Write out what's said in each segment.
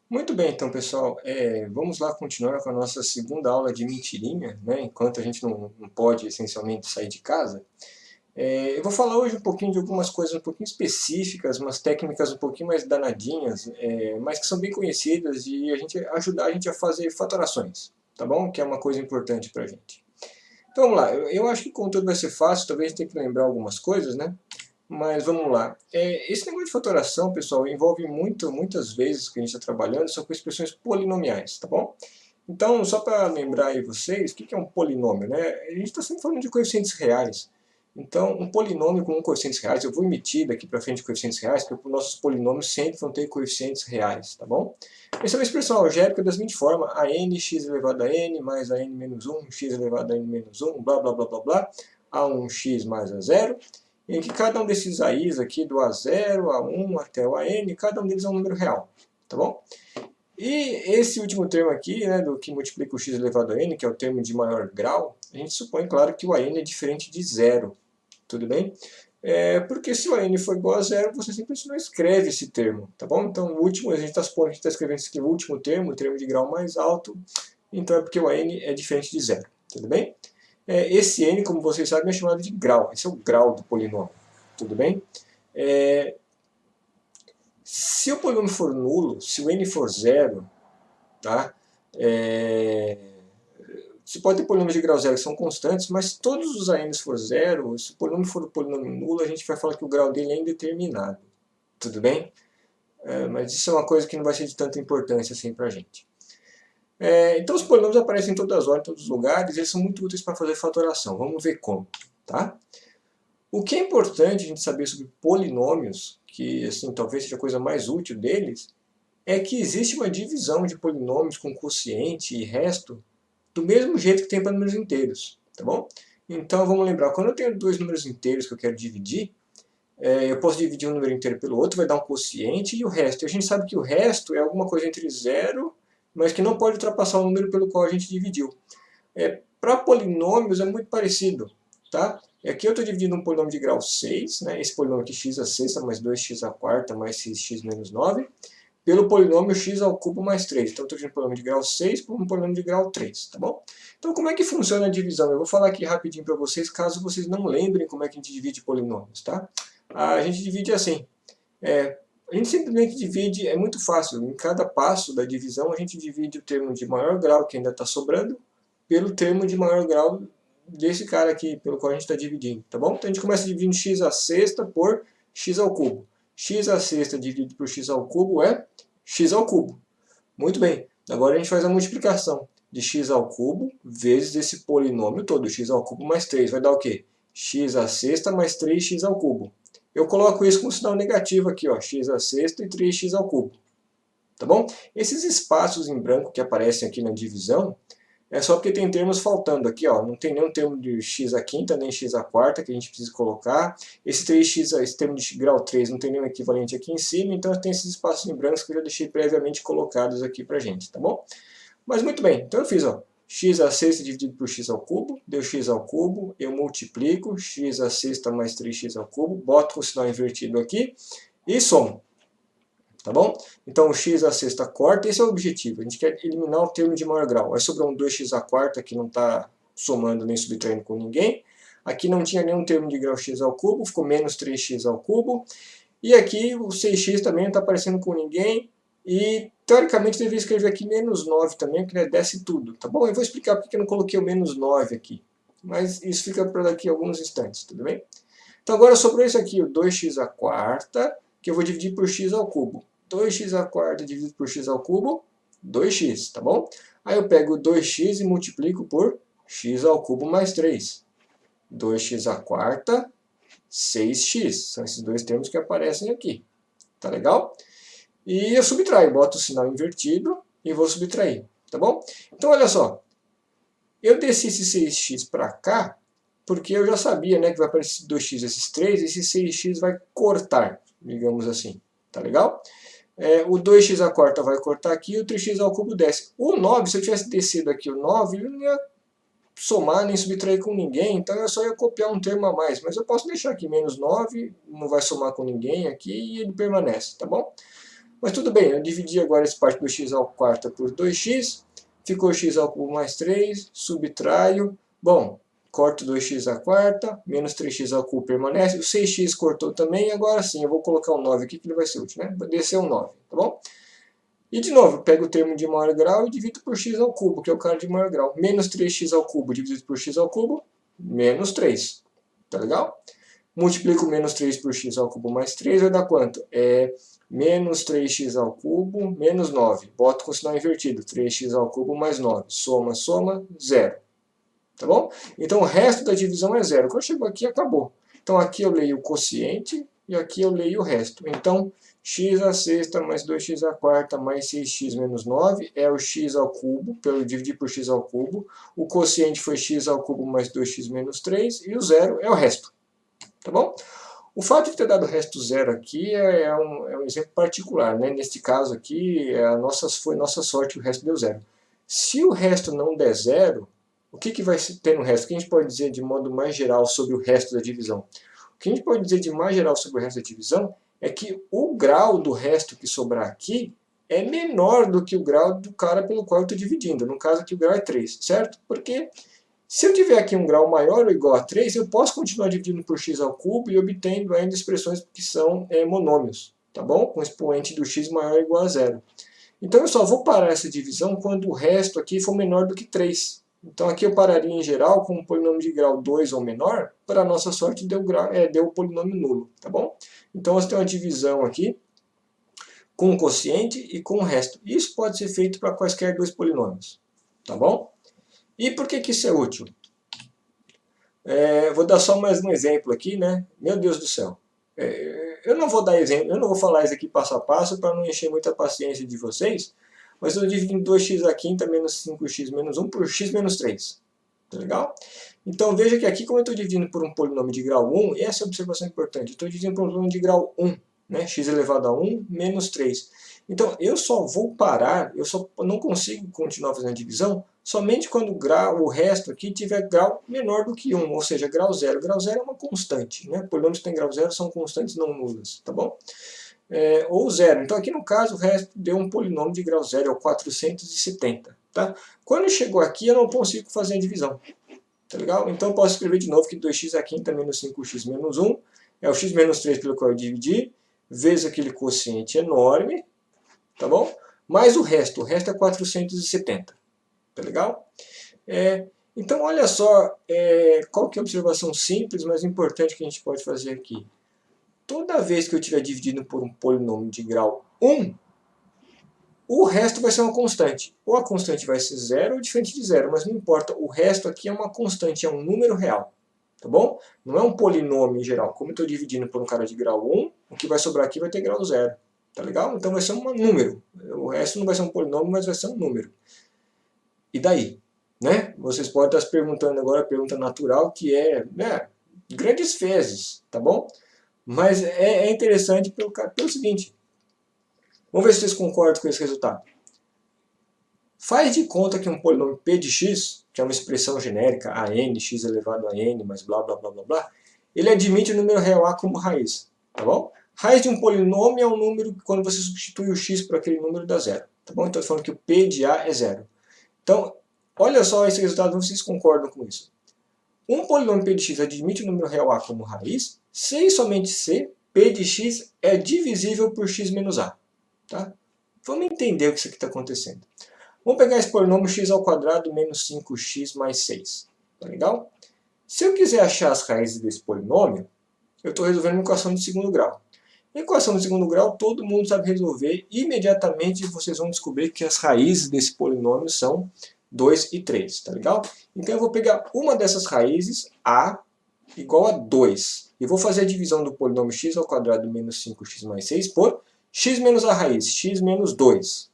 Muito bem, então, pessoal, vamos lá continuar com a nossa segunda aula de mentirinha, né? Enquanto a gente não pode, essencialmente, sair de casa. Eu vou falar hoje um pouquinho de algumas coisas um pouquinho específicas, umas técnicas um pouquinho mais danadinhas, mas que são bem conhecidas e ajudar a gente a fazer fatorações, tá bom? Que é uma coisa importante pra gente. Então, vamos lá. Eu acho que o conteúdo vai ser fácil, talvez a gente tenha que lembrar algumas coisas, né? Mas vamos lá. Esse negócio de fatoração, pessoal, envolve muitas vezes que a gente está trabalhando, são com expressões polinomiais, tá bom? Então, só para lembrar aí vocês, o que é um polinômio, né? A gente está sempre falando de coeficientes reais. Então, um polinômio com coeficientes reais, eu vou emitir daqui para frente coeficientes reais, porque os nossos polinômios sempre vão ter coeficientes reais, tá bom? Essa é uma expressão algébrica da seguinte forma: a n, x elevado a n, mais a n menos 1, x elevado a n menos 1, blá, blá, blá, blá, blá, a 1x mais a 0, em que cada um desses AIs aqui, do A0, A1 até o AN, cada um deles é um número real, tá bom? E esse último termo aqui, né, do que multiplica o x elevado a n, que é o termo de maior grau, a gente supõe, claro, que o AN é diferente de zero, tudo bem? Porque se o AN for igual a zero, você simplesmente não escreve esse termo, tá bom? Então, o último, a gente está supondo que a gente está escrevendo esse aqui, o último termo, o termo de grau mais alto, então é porque o AN é diferente de zero, tudo bem? Esse n, como vocês sabem, é chamado de grau. Esse é o grau do polinômio. Tudo bem? É, Se o polinômio for nulo, se o n for zero, tá? É, Você pode ter polинômios de grau zero que são constantes, mas se todos os ANs for zero, se o polinômio for um polinômio nulo, a gente vai falar que o grau dele é indeterminado. Tudo bem? Mas isso é uma coisa que não vai ser de tanta importância assim pra gente. Então os polinômios aparecem em todas as horas, em todos os lugares, e eles são muito úteis para fazer fatoração. Vamos ver como, tá? O que é importante a gente saber sobre polinômios, que assim, talvez seja a coisa mais útil deles, é que existe uma divisão de polinômios com quociente e resto do mesmo jeito que tem para números inteiros, tá bom? Então vamos lembrar, quando eu tenho dois números inteiros que eu quero dividir, eu posso dividir um número inteiro pelo outro, vai dar um quociente e o resto. E a gente sabe que o resto é alguma coisa entre zero, mas que não pode ultrapassar o número pelo qual a gente dividiu. Para polinômios é muito parecido, tá? Aqui eu estou dividindo um polinômio de grau 6, né? Esse polinômio aqui x a sexta mais 2x a quarta mais x menos 9, pelo polinômio x ao cubo mais 3. Então eu estou dividindo um polinômio de grau 6 por um polinômio de grau 3, tá bom? Então como é que funciona a divisão? Eu vou falar aqui rapidinho para vocês, caso vocês não lembrem como é que a gente divide polinômios, tá? A gente divide assim, a gente simplesmente divide, é muito fácil, em cada passo da divisão a gente divide o termo de maior grau que ainda está sobrando pelo termo de maior grau desse cara aqui, pelo qual a gente está dividindo, tá bom? Então a gente começa dividindo x a sexta por x ao cubo. X a sexta dividido por x ao cubo é x ao cubo. Muito bem, agora a gente faz a multiplicação de x ao cubo vezes esse polinômio todo, x ao cubo mais 3, vai dar o quê? X a sexta mais 3x ao cubo. Eu coloco isso com um sinal negativo aqui, ó, x a sexta e 3x ao cubo. Tá bom? Esses espaços em branco que aparecem aqui na divisão, é só porque tem termos faltando aqui, ó. Não tem nenhum termo de x a quinta, nem x a quarta que a gente precisa colocar. Esse 3x, esse termo de grau 3 não tem nenhum equivalente aqui em cima, então tem esses espaços em brancos que eu já deixei previamente colocados aqui pra gente, tá bom? Mas muito bem, então eu fiz, ó, x a sexta dividido por x ao cubo, deu x ao cubo, eu multiplico, x a sexta mais 3x ao cubo, boto o sinal invertido aqui e somo. Tá bom? Então o x a sexta corta, esse é o objetivo, a gente quer eliminar o termo de maior grau. Aí sobrou um 2x a quarta que não está somando nem subtraindo com ninguém. Aqui não tinha nenhum termo de grau x ao cubo, ficou menos 3x ao cubo. E aqui o 6x também não está aparecendo com ninguém. E teoricamente deveria escrever aqui menos 9 também, porque né, desce tudo, tá bom? Eu vou explicar porque eu não coloquei o menos 9 aqui. Mas isso fica para daqui a alguns instantes, tudo bem? Então agora sobrou isso aqui, o 2x a quarta, que eu vou dividir por x ao cubo. 2x a quarta dividido por x ao cubo, 2x, tá bom? Aí eu pego 2x e multiplico por x ao cubo mais 3. 2x a quarta, 6x. São esses dois termos que aparecem aqui. Tá legal? E eu subtraio, boto o sinal invertido e vou subtrair, tá bom? Então olha só, eu desci esse 6x para cá, porque eu já sabia, né, que vai aparecer 2x esses 3, esse 6x vai cortar, digamos assim, tá legal? O 2x à quarta vai cortar aqui e o 3x ao cubo desce. O 9, se eu tivesse descido aqui o 9, ele não ia somar nem subtrair com ninguém, então eu só ia copiar um termo a mais. Mas eu posso deixar aqui menos 9, não vai somar com ninguém aqui e ele permanece, tá bom? Mas tudo bem, eu dividi agora essa parte do x ao quarta por 2x, ficou x ao cubo mais 3, subtraio, bom, corto 2x à quarta, menos 3x ao cubo permanece, o 6x cortou também, agora sim, eu vou colocar um 9 aqui que ele vai ser útil, né? Vou descer um 9, tá bom? E de novo, eu pego o termo de maior grau e divido por x ao cubo, que é o cara de maior grau. Menos 3x ao cubo dividido por x ao cubo, menos 3. Tá legal? Multiplico menos 3 por x ao cubo mais 3, vai dar quanto? Menos 3x ao cubo menos 9. Boto com o sinal invertido. 3x ao cubo mais 9. Soma, soma, 0. Tá bom? Então o resto da divisão é 0. Quando chegou aqui, acabou. Então aqui eu leio o quociente e aqui eu leio o resto. Então x à sexta mais 2x à quarta mais 6x menos 9 é o x ao cubo, pelo dividir por x ao cubo. O quociente foi x ao cubo mais 2x menos 3 e o 0 é o resto. Tá bom? O fato de ter dado o resto zero aqui é um exemplo particular, né? Neste caso aqui, foi nossa sorte, o resto deu zero. Se o resto não der zero, o que vai ter no resto? O que a gente pode dizer de modo mais geral sobre o resto da divisão? O que a gente pode dizer de mais geral sobre o resto da divisão é que o grau do resto que sobrar aqui é menor do que o grau do cara pelo qual eu estou dividindo. No caso aqui o grau é 3, certo? Porque se eu tiver aqui um grau maior ou igual a 3, eu posso continuar dividindo por x ao cubo e obtendo ainda expressões que são monômios, tá bom? Com expoente do x maior ou igual a 0. Então eu só vou parar essa divisão quando o resto aqui for menor do que 3. Então aqui eu pararia em geral com um polinômio de grau 2 ou menor, para a nossa sorte deu o polinômio nulo, tá bom? Então você tem uma divisão aqui com o quociente e com o resto. Isso pode ser feito para quaisquer dois polinômios, tá bom? E por que isso é útil? Vou dar só mais um exemplo aqui, né? Meu Deus do céu. Eu não vou dar exemplo, eu não vou falar isso aqui passo a passo para não encher muita paciência de vocês, mas eu dividindo 2x à quinta menos 5x menos 1 por x menos 3. Tá legal? Então veja que aqui, como eu estou dividindo por um polinômio de grau 1, essa é a observação importante. Eu estou dividindo por um polinômio de grau 1, né? X elevado a 1 menos 3. Então eu só vou parar, eu só não consigo continuar fazendo a divisão somente quando o resto aqui tiver grau menor do que 1, ou seja, grau 0. Grau 0 é uma constante, né? Polinômios que têm grau 0 são constantes não nulas, tá bom? Ou 0. Então aqui no caso o resto deu um polinômio de grau 0, é o 470. Tá? Quando chegou aqui eu não consigo fazer a divisão. Tá legal? Então eu posso escrever de novo que 2x à quinta menos 5x menos 1 é o x menos 3 pelo qual eu dividi, vezes aquele quociente enorme, tá bom? Mais o resto é 470. Tá legal? Então olha só, qual que é a observação simples, mas importante que a gente pode fazer aqui. Toda vez que eu estiver dividindo por um polinômio de grau 1, o resto vai ser uma constante. Ou a constante vai ser 0 ou diferente de 0, mas não importa. O resto aqui é uma constante, é um número real. Tá bom? Não é um polinômio em geral. Como eu estou dividindo por um cara de grau 1, o que vai sobrar aqui vai ter grau 0. Tá legal? Então vai ser um número. O resto não vai ser um polinômio, mas vai ser um número. E daí? Né? Vocês podem estar se perguntando agora a pergunta natural, que grandes fezes, tá bom? Mas é interessante pelo seguinte. Vamos ver se vocês concordam com esse resultado. Faz de conta que um polinômio p de x, que é uma expressão genérica, a n, x elevado a n, mas blá blá blá blá blá, ele admite o número real a como raiz, tá bom? Raiz de um polinômio é um número que quando você substitui o x por aquele número dá zero, tá bom? Então eu estou falando que o p de a é zero. Então, olha só esse resultado, vocês concordam com isso. Um polinômio p de x admite o número real a como raiz, se e somente se p de x é divisível por x menos a. Tá? Vamos entender o que isso aqui está acontecendo. Vamos pegar esse polinômio x ao quadrado menos 5x mais 6. Tá legal? Se eu quiser achar as raízes desse polinômio, eu estou resolvendo uma equação de segundo grau. Equação de segundo grau todo mundo sabe resolver. Imediatamente vocês vão descobrir que as raízes desse polinômio são 2 e 3. Tá legal? Então eu vou pegar uma dessas raízes, a igual a 2. E vou fazer a divisão do polinômio x ao quadrado menos 5x mais 6 por x menos a raiz, x menos 2.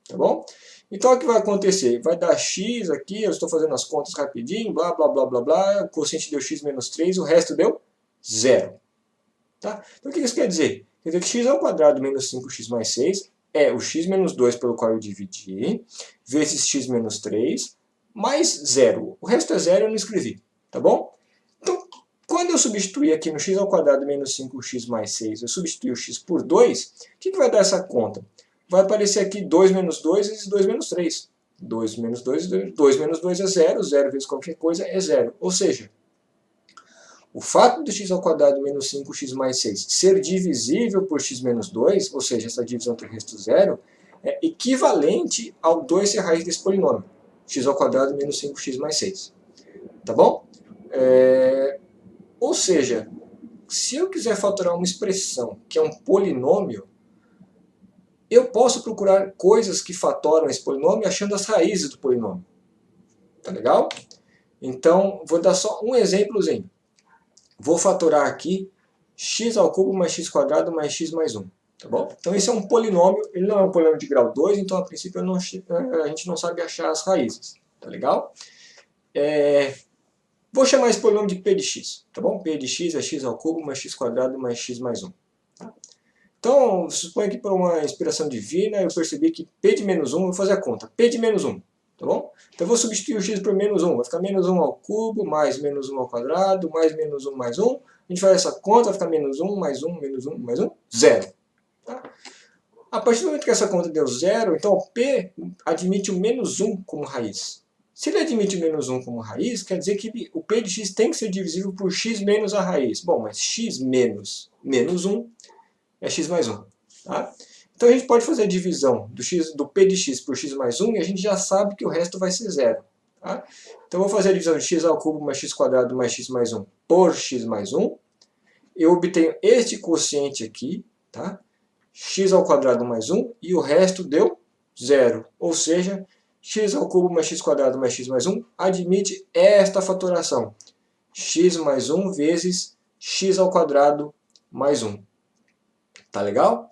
Tá bom? Então o que vai acontecer? Vai dar x aqui, eu estou fazendo as contas rapidinho, blá blá blá blá blá, o quociente deu x menos 3, o resto deu 0. Tá? Então o que isso quer dizer? Quer dizer que x ao quadrado menos 5x mais 6 é o x menos 2 pelo qual eu dividi, vezes x menos 3, mais 0. O resto é 0 eu não escrevi. Tá bom? Então, Quando eu substituir aqui no x ao quadrado menos 5x mais 6, eu substituir o x por 2, o que vai dar essa conta? Vai aparecer aqui 2 menos 2 vezes 2 menos 3. 2 menos 2, 2 menos 2 é 0, 0 vezes qualquer coisa é 0. Ou seja, o fato de x ao quadrado menos 5x mais 6 ser divisível por x menos 2, ou seja, essa divisão tem resto zero, é equivalente ao 2 ser raiz desse polinômio, x ao quadrado menos 5x mais 6. Tá bom? Ou seja, se eu quiser fatorar uma expressão que é um polinômio, eu posso procurar coisas que fatoram esse polinômio achando as raízes do polinômio. Tá legal? Então, vou dar só um exemplozinho. Vou fatorar aqui x ao cubo mais x quadrado mais x mais 1. Tá bom? Então esse é um polinômio, ele não é um polinômio de grau 2, então a princípio a gente não sabe achar as raízes. Tá legal? Vou chamar esse polinômio de p de x. Tá bom? P de x é x ao cubo mais x quadrado mais x mais 1. Tá? Então, suponha que por uma inspiração divina eu percebi que p de menos 1, eu vou fazer a conta, p de menos 1. Tá bom? Então eu vou substituir o x por menos 1. Vai ficar menos 1 ao cubo, mais menos 1 ao quadrado, mais menos 1 mais 1. A gente faz essa conta, vai ficar menos 1, mais 1, menos 1, mais 1, 0. Tá? A partir do momento que essa conta deu 0, então o p admite o menos 1 como raiz. Se ele admite o menos 1 como raiz, quer dizer que o p de x tem que ser divisível por x menos a raiz. Bom, mas x menos menos 1 é x mais 1. Tá? Então a gente pode fazer a divisão do p de x por x mais 1 e a gente já sabe que o resto vai ser 0. Tá? Então eu vou fazer a divisão de x ao cubo mais x quadrado mais x mais 1 por x mais 1. Eu obtenho este quociente aqui, tá? X ao quadrado mais 1, e o resto deu 0. Ou seja, x ao cubo mais x quadrado mais x mais 1 admite esta fatoração. X mais 1 vezes x ao quadrado mais 1. Tá legal?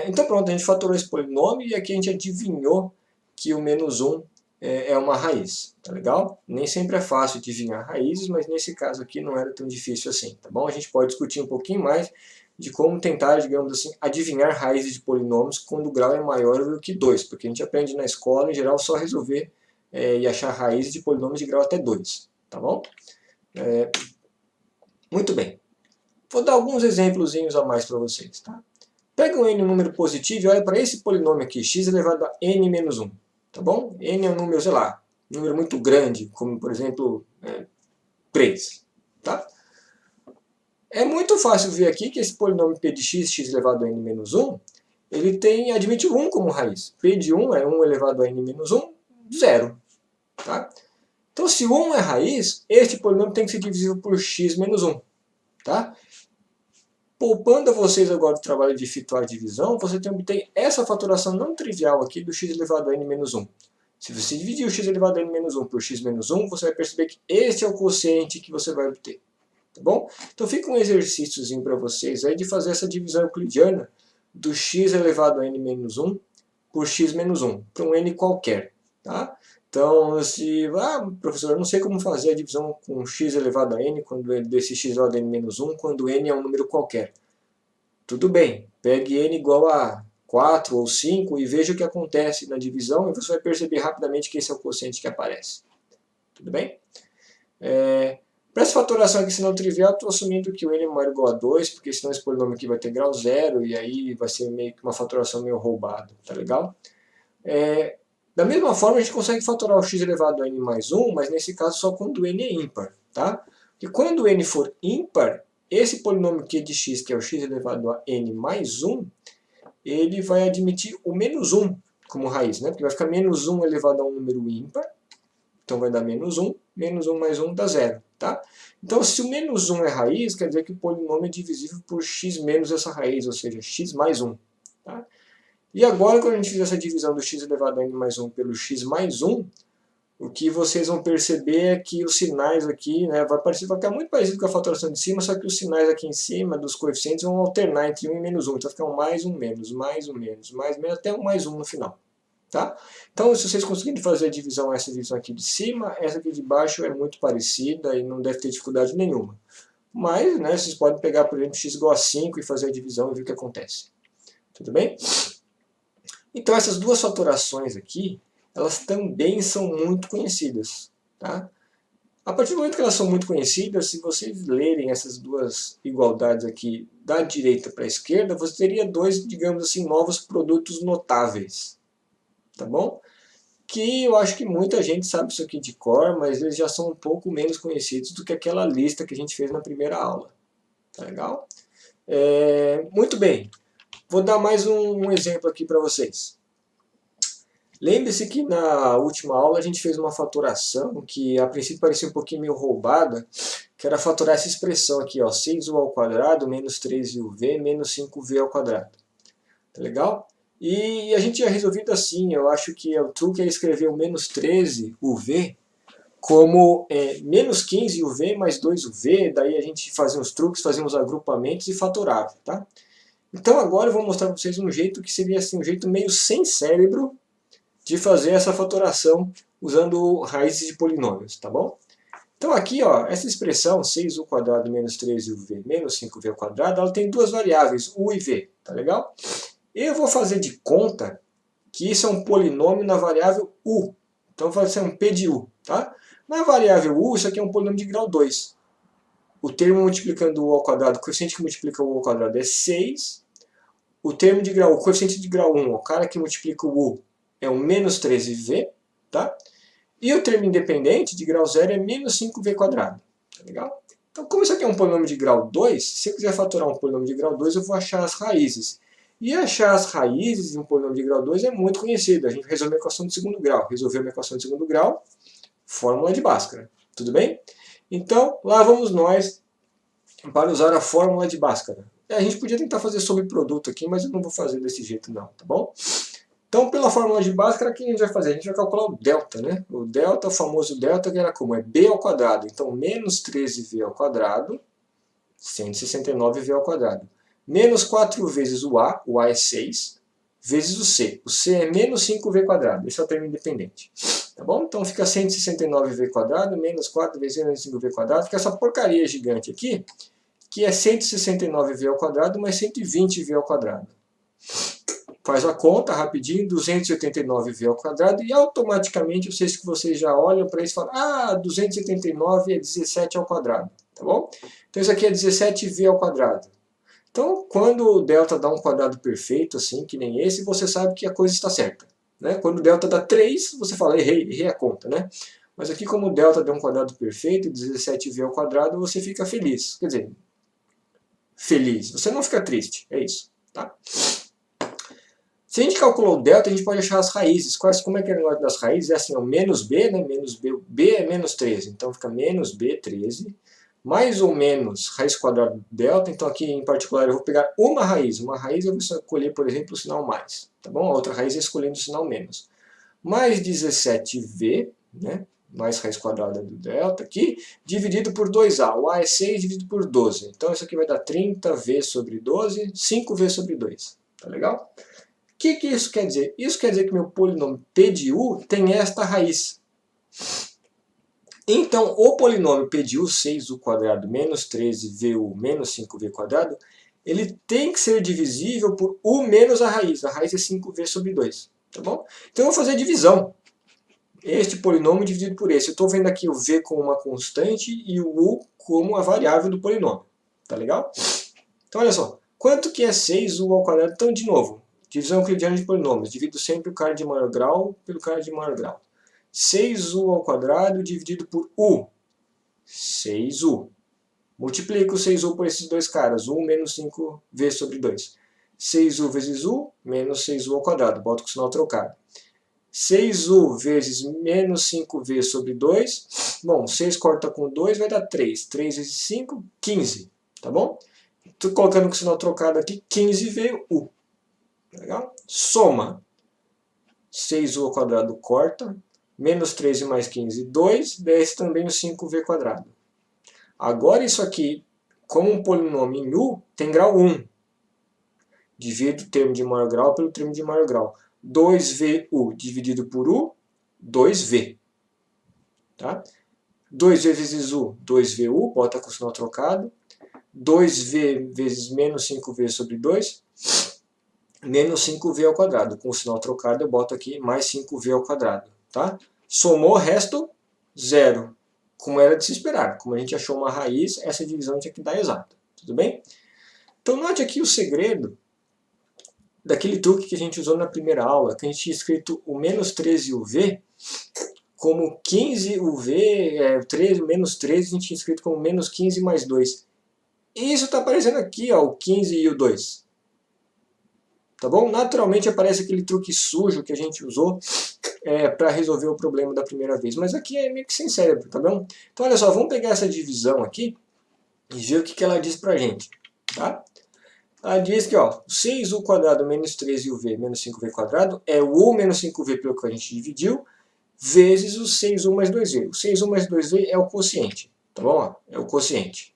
Então pronto, a gente fatorou esse polinômio e aqui a gente adivinhou que o menos 1 é uma raiz. Tá legal? Nem sempre é fácil adivinhar raízes, mas nesse caso aqui não era tão difícil assim. Tá bom? A gente pode discutir um pouquinho mais de como tentar, digamos assim, adivinhar raízes de polinômios quando o grau é maior do que 2, porque a gente aprende na escola, em geral, só resolver e achar raízes de polinômios de grau até 2, tá bom? Muito bem. Vou dar alguns exemplozinhos a mais para vocês, tá? Pega um n, um número positivo, e olha para esse polinômio aqui, x elevado a n menos 1, tá bom? N é um número, sei lá, um número muito grande, como, por exemplo, 3, tá? É muito fácil ver aqui que esse polinômio p de x, x elevado a n menos 1, ele admite 1 como raiz. P de 1 é 1 elevado a n menos 1, 0. Tá? Então, se 1 é raiz, este polinômio tem que ser divisível por x menos 1. Tá? Poupando a vocês agora o trabalho de efetuar a divisão, você obtém essa fatoração não trivial aqui do x elevado a n menos 1. Se você dividir o x elevado a n menos 1 por x menos 1, você vai perceber que este é o quociente que você vai obter. Tá bom? Então fica um exercíciozinho para vocês aí de fazer essa divisão euclidiana do x elevado a n menos 1 por x menos 1, para um n qualquer. Tá? Então, professor, eu não sei como fazer a divisão com x elevado a n, desse x elevado a n menos 1, quando n é um número qualquer. Tudo bem, pegue n igual a 4 ou 5 e veja o que acontece na divisão e você vai perceber rapidamente que esse é o quociente que aparece. Tudo bem? Para essa fatoração aqui, se não trivial, estou assumindo que o n é maior ou igual a 2, porque senão esse polinômio aqui vai ter grau 0, e aí vai ser meio que uma fatoração meio roubada, tá legal? Da mesma forma, a gente consegue fatorar o x elevado a n mais 1, mas nesse caso só quando n é ímpar, tá? Porque quando n for ímpar, esse polinômio q de x, que é o x elevado a n mais 1, ele vai admitir o menos 1 como raiz, né? Porque vai ficar menos 1 elevado a um número ímpar, então vai dar menos 1 mais 1 dá 0. Tá? Então, se o menos 1 é raiz, quer dizer que o polinômio é divisível por x menos essa raiz, ou seja, x mais 1. Tá? E agora, quando a gente fizer essa divisão do x elevado a n mais 1 pelo x mais 1, o que vocês vão perceber é que os sinais aqui, né, vai ficar muito parecido com a fatoração de cima, só que os sinais aqui em cima dos coeficientes vão alternar entre 1 e menos 1. Então vai ficar um mais, um menos, mais, um menos, mais, menos, até um mais 1 no final. Tá? Então, se vocês conseguirem fazer a divisão, essa divisão aqui de cima, essa aqui de baixo é muito parecida e não deve ter dificuldade nenhuma. Mas, né, vocês podem pegar, por exemplo, x igual a 5 e fazer a divisão e ver o que acontece. Tudo bem? Então, essas duas fatorações aqui, elas também são muito conhecidas. Tá? A partir do momento que elas são muito conhecidas, se vocês lerem essas duas igualdades aqui da direita para a esquerda, você teria dois, digamos assim, novos produtos notáveis. Tá bom? Que eu acho que muita gente sabe isso aqui de cor, mas eles já são um pouco menos conhecidos do que aquela lista que a gente fez na primeira aula. Tá legal? Muito bem. Vou dar mais um exemplo aqui para vocês. Lembre-se que na última aula a gente fez uma fatoração que a princípio parecia um pouquinho meio roubada, que era fatorar essa expressão aqui, ó, 6u ao quadrado menos 3uv menos 5v ao quadrado. Tá legal? E a gente tinha resolvido assim, eu acho que o truque é escrever o menos 13uv como menos 15uv mais 2uv, daí a gente fazia uns truques, fazia uns agrupamentos e fatorava, tá? Então agora eu vou mostrar para vocês um jeito que seria assim, um jeito meio sem cérebro de fazer essa fatoração usando raízes de polinômios, tá bom? Então aqui, ó, essa expressão 6u quadrado menos 13uv menos 5v ao quadrado, ela tem duas variáveis, u e v, tá legal? Eu vou fazer de conta que isso é um polinômio na variável u. Então vai ser um p de u, tá? Na variável u, isso aqui é um polinômio de grau 2. O termo multiplicando u ao quadrado, o coeficiente que multiplica u ao quadrado é 6. O termo de grau, o coeficiente de grau 1, o cara que multiplica o u, é o menos 13v, tá? E o termo independente de grau 0 é menos 5v quadrado, tá legal? Então, como isso aqui é um polinômio de grau 2, se eu quiser fatorar um polinômio de grau 2, eu vou achar as raízes. E achar as raízes de um polinômio de grau 2 é muito conhecido. A gente resolveu a equação de segundo grau. Resolveu uma equação de segundo grau, fórmula de Bhaskara. Tudo bem? Então, lá vamos nós para usar a fórmula de Bhaskara. A gente podia tentar fazer sobreproduto aqui, mas eu não vou fazer desse jeito não, tá bom? Então, pela fórmula de Bhaskara, o que a gente vai fazer? A gente vai calcular o delta, né? O delta, o famoso delta, que era como? É b ao quadrado. Então, menos 13v ao quadrado, 169v ao quadrado. Menos 4 vezes o A é 6, vezes o C. O C é menos 5v quadrado. Esse é o termo independente. Tá bom? Então, fica 169v quadrado, menos 4 vezes menos 5v quadrado. Fica essa porcaria gigante aqui, que é 169v ao quadrado mais 120v ao quadrado. Faz a conta rapidinho, 289v ao quadrado, e automaticamente eu sei que vocês já olham para isso e falam, ah, 289 é 17 ao quadrado, tá bom? Então isso aqui é 17v ao quadrado. Então, quando o delta dá um quadrado perfeito, assim, que nem esse, você sabe que a coisa está certa. Né? Quando o delta dá 3, você fala, errei a conta, né? Mas aqui, como o delta deu um quadrado perfeito, 17v ao quadrado, você fica feliz. Quer dizer, feliz. Você não fica triste, é isso, tá? Se a gente calculou o delta, a gente pode achar as raízes. Como é que é o negócio das raízes? É assim, o menos b, né? Menos b é menos 13. Então fica menos b, 13. Mais ou menos raiz quadrada do delta. Então aqui em particular eu vou pegar uma raiz. Uma raiz eu vou escolher, por exemplo, o sinal mais. Tá bom? A outra raiz é escolhendo o sinal menos. Mais 17v, né? Mais raiz quadrada do delta aqui, dividido por 2a. O a é 6 dividido por 12. Então isso aqui vai dar 30v sobre 12, 5v sobre 2. Tá legal? O que isso quer dizer? Isso quer dizer que meu polinômio p de u tem esta raiz. Então, o polinômio p de u, 6u quadrado menos 13vu menos 5v quadrado, ele tem que ser divisível por u menos a raiz. A raiz é 5v sobre 2. Tá bom? Então eu vou fazer a divisão. Este polinômio dividido por esse. Eu estou vendo aqui o v como uma constante e o u como a variável do polinômio. Tá legal? Então olha só. Quanto que é 6u ao quadrado? Então, de novo. Divisão euclidiana de polinômios. Divido sempre o cara de maior grau pelo cara de maior grau. 6u ao quadrado dividido por u. 6u. Multiplico 6u por esses dois caras. 1 menos 5v sobre 2. 6u vezes u menos 6u ao quadrado. Boto com o sinal trocado. 6u vezes menos 5v sobre 2. Bom, 6 corta com 2 vai dar 3. 3 vezes 5, 15. Tá bom? Estou colocando com o sinal trocado aqui, 15vu. Legal? Soma. 6u ao quadrado corta. Menos 13 mais 15, 2. Desce também o 5v quadrado. Agora isso aqui, como um polinômio em u, tem grau 1. Divido o termo de maior grau pelo termo de maior grau. 2vu dividido por u, 2v. Tá? 2v vezes u, 2vu, bota com o sinal trocado. 2v vezes menos 5v sobre 2. Menos 5v ao quadrado. Com o sinal trocado eu boto aqui mais 5v ao quadrado. Tá? Somou, resto 0. como era de se esperar. Como a gente achou uma raiz, essa divisão tinha que dar exata. Tudo bem? Então note aqui o segredo daquele truque que a gente usou na primeira aula, que a gente tinha escrito o menos 13 UV como 15 UV, 13, menos 13 a gente tinha escrito como menos 15 mais 2. E isso está aparecendo aqui, ó, o 15 e o 2. Tá bom? Naturalmente aparece aquele truque sujo que a gente usou para resolver o problema da primeira vez. Mas aqui é meio que sem cérebro, tá bom? Então olha só, vamos pegar essa divisão aqui e ver o que ela diz pra gente. Tá? Ela diz que ó, 6u² menos 13uv menos 5v² é o u menos 5v pelo que a gente dividiu, vezes o 6u mais 2v. O 6u mais 2v é o quociente. Tá bom? Ó, é o quociente.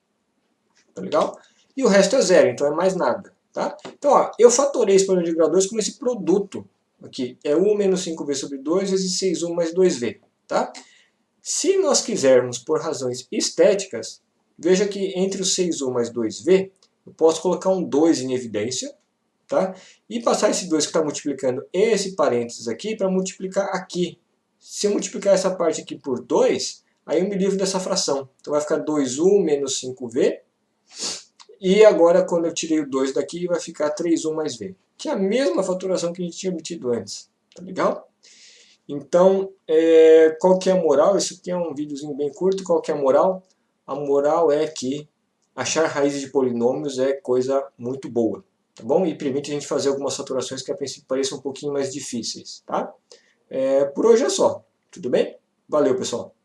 Tá legal? E o resto é zero, então é mais nada. Tá? Então, ó, eu fatorei esse problema de grau 2 como esse produto aqui. É u menos 5v sobre 2 vezes 6u mais 2v. Tá? Se nós quisermos, por razões estéticas, veja que entre o 6u mais 2v, eu posso colocar um 2 em evidência, tá? E passar esse 2 que está multiplicando esse parênteses aqui para multiplicar aqui. Se eu multiplicar essa parte aqui por 2, aí eu me livro dessa fração. Então vai ficar 2u menos 5v, e agora, quando eu tirei o 2 daqui, vai ficar 3u mais v, que é a mesma faturação que a gente tinha obtido antes. Tá legal? Então, qual que é a moral? Isso aqui é um videozinho bem curto. Qual que é a moral? A moral é que achar raízes de polinômios é coisa muito boa. Tá bom? E permite a gente fazer algumas faturações que a princípio pareçam um pouquinho mais difíceis. Tá? Por hoje é só. Tudo bem? Valeu, pessoal!